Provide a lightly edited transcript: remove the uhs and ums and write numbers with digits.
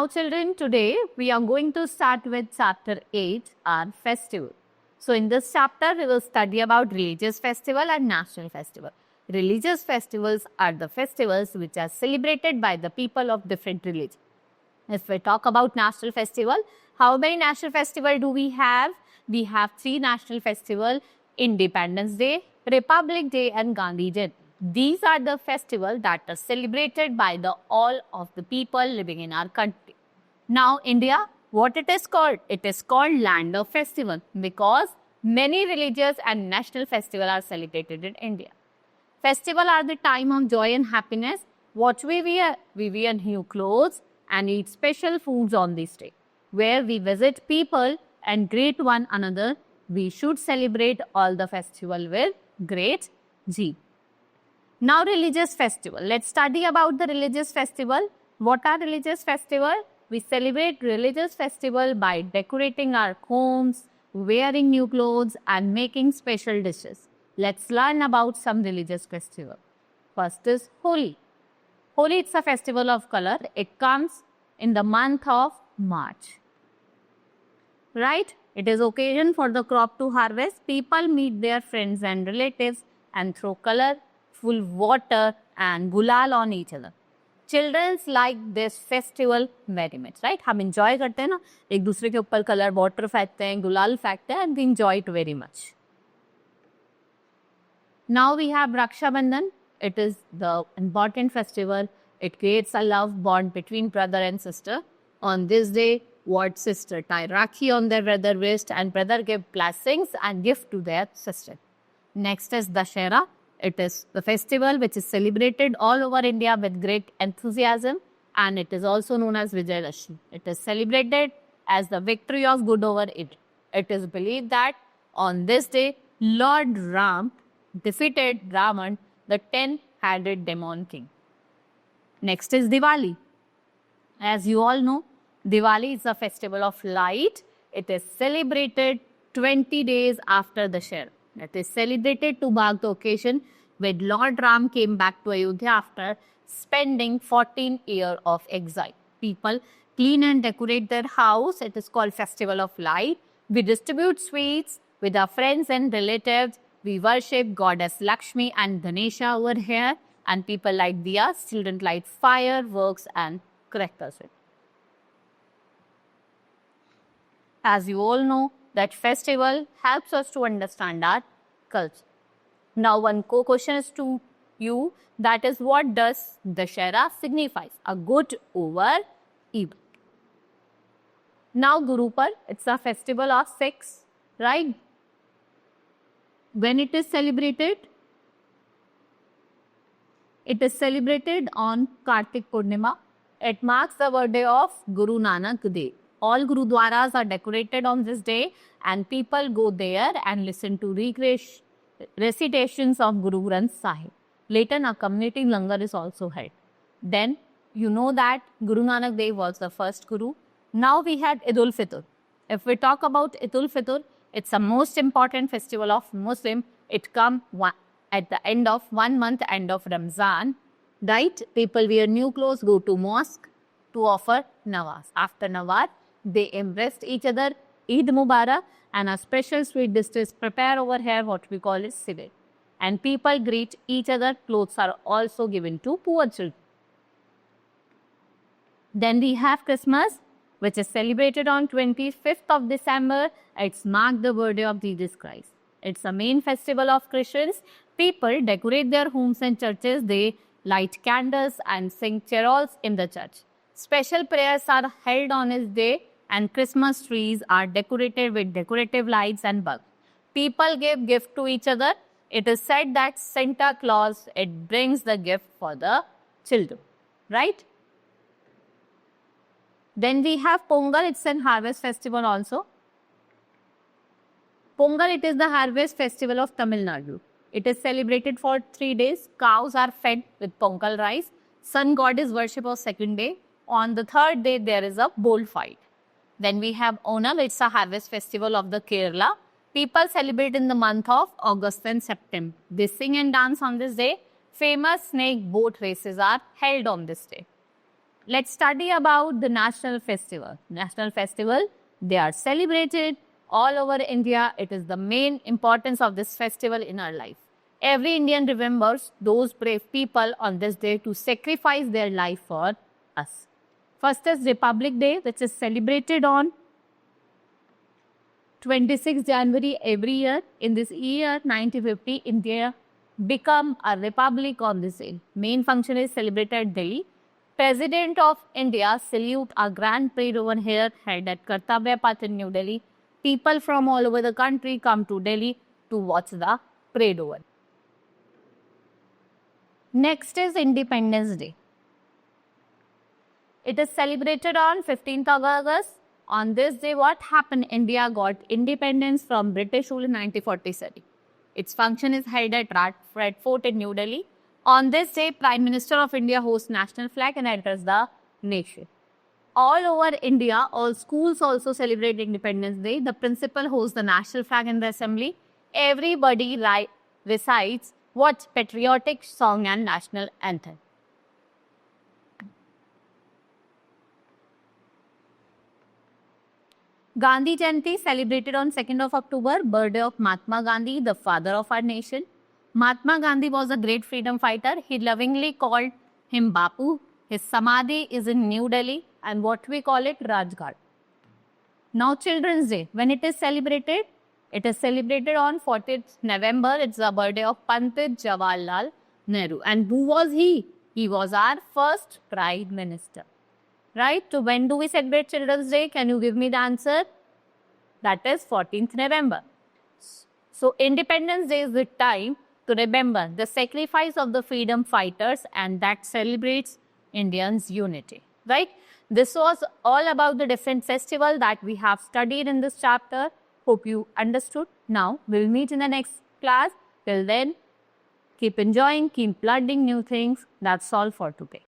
Now children, today we are going to start with chapter 8, our festival. So in this chapter, we will study about religious festival and national festival. Religious festivals are the festivals which are celebrated by the people of different religions. If we talk about national festival, how many national festival do we have? We have 3 national festival: Independence Day, Republic Day and Gandhi Jayanti. These are the festivals that are celebrated by the all of the people living in our country. Now India, what it is called? It is called land of festival because many religious and national festivals are celebrated in India. Festival are the time of joy and happiness. What we wear? We wear new clothes and eat special foods on this day. Where we visit people and greet one another, we should celebrate all the festival with great zeal. Now religious festival. Let's study about the religious festival. What are religious festival? We celebrate religious festival by decorating our homes, wearing new clothes and making special dishes. Let's learn about some religious festival. First is Holi. Holi is a festival of color. It comes in the month of March. Right? It is occasion for the crop to harvest. People meet their friends and relatives and throw colorful water and gulal on each other. Children like this festival very much, right? हम enjoy करते हैं ना, एक दूसरे के ऊपर colour water फेंकते हैं, गुलाल फेंकते हैं, and we enjoy it very much. Now we have Raksha Bandhan. It is the important festival. It creates a love bond between brother and sister. On this day, what sister tie Rakhi on their brother wrist and brother give blessings and gift to their sister. Next is Dussehra. It is the festival which is celebrated all over India with great enthusiasm, and it is also known as Vijayadashmi. It is celebrated as the victory of good over evil. It is believed that on this day, Lord Ram defeated Ravan, the 10-headed demon king. Next is Diwali. As you all know, Diwali is a festival of light. It is celebrated 20 days after Dussehra. It is celebrated to mark the occasion when Lord Ram came back to Ayodhya after spending 14 years of exile. People clean and decorate their house. It is called Festival of Light. We distribute sweets with our friends and relatives. We worship Goddess Lakshmi and Ganesha over here. And people light diyas, children light fireworks and crackers. As you all know, that festival helps us to understand our culture. Now one question is to you, that is, what does Dussehra signify? A good over evil. Now Guru Parv, it's a festival of Sikhs, right? When it is celebrated? It is celebrated on Kartik Purnima. It marks the birthday of Guru Nanak Dev. All Gurudwaras are decorated on this day and people go there and listen to recitations of Guru Granth Sahib. Later, a community langar is also held. Then, you know that Guru Nanak Dev was the first Guru. Now we had Eid ul-Fitr. If we talk about Eid ul-Fitr, it's the most important festival of Muslim. It comes at the end of 1 month, end of Ramzan. Right? People wear new clothes, go to mosque to offer nawaz. After nawaz, they embraced each other, Eid Mubarak, and a special sweet dish is prepared over here, what we call is sivir. And people greet each other. Clothes are also given to poor children. Then we have Christmas, which is celebrated on 25th of December. It's marked the birthday of Jesus Christ. It's a main festival of Christians. People decorate their homes and churches. They light candles and sing carols in the church. Special prayers are held on his day, and Christmas trees are decorated with decorative lights and bulbs. People give gifts to each other. It is said that Santa Claus, it brings the gift for the children, right? Then we have Pongal. It's an harvest festival also. Pongal, it is the harvest festival of Tamil Nadu. It is celebrated for 3 days. Cows are fed with Pongal rice. Sun god is worshipped on 2nd day. On the 3rd day, there is a bull fight. Then we have Onam. It's a harvest festival of the Kerala. People celebrate in the month of August and September. They sing and dance on this day. Famous snake boat races are held on this day. let's study about the national festival. National festival, they are celebrated all over India. It is the main importance of this festival in our life. Every Indian remembers those brave people on this day to sacrifice their life for us. First is Republic Day, which is celebrated on 26 January every year. In this year, 1950, India become a republic on this day. Main function is celebrated at Delhi. President of India salute a grand parade over here held at Kartavya Path in New Delhi. People from all over the country come to Delhi to watch the parade over. Next is Independence Day. It is celebrated on 15th of August. On this day, what happened? India got independence from British rule in 1947. Its function is held at Red Fort in New Delhi. On this day, Prime Minister of India hosts national flag and address the nation. All over India, all schools also celebrate Independence Day. The principal hosts the national flag in the assembly. Everybody recites what patriotic song and national anthem. Gandhi Jayanti celebrated on 2nd of October, birthday of Mahatma Gandhi, the father of our nation. Mahatma Gandhi was a great freedom fighter. He lovingly called him Bapu. His Samadhi is in New Delhi and what we call it Rajghat. Now Children's Day, when it is celebrated on 14th November. It's the birthday of Pandit Jawaharlal Nehru. And who was he? He was our first Prime Minister. Right? So when do we celebrate Children's Day? Can you give me the answer? That is 14th November. So Independence Day is the time to remember the sacrifice of the freedom fighters and that celebrates Indians' unity. Right? This was all about the different festivals that we have studied in this chapter. Hope you understood. Now we'll meet in the next class. Till then, keep enjoying, keep learning new things. That's all for today.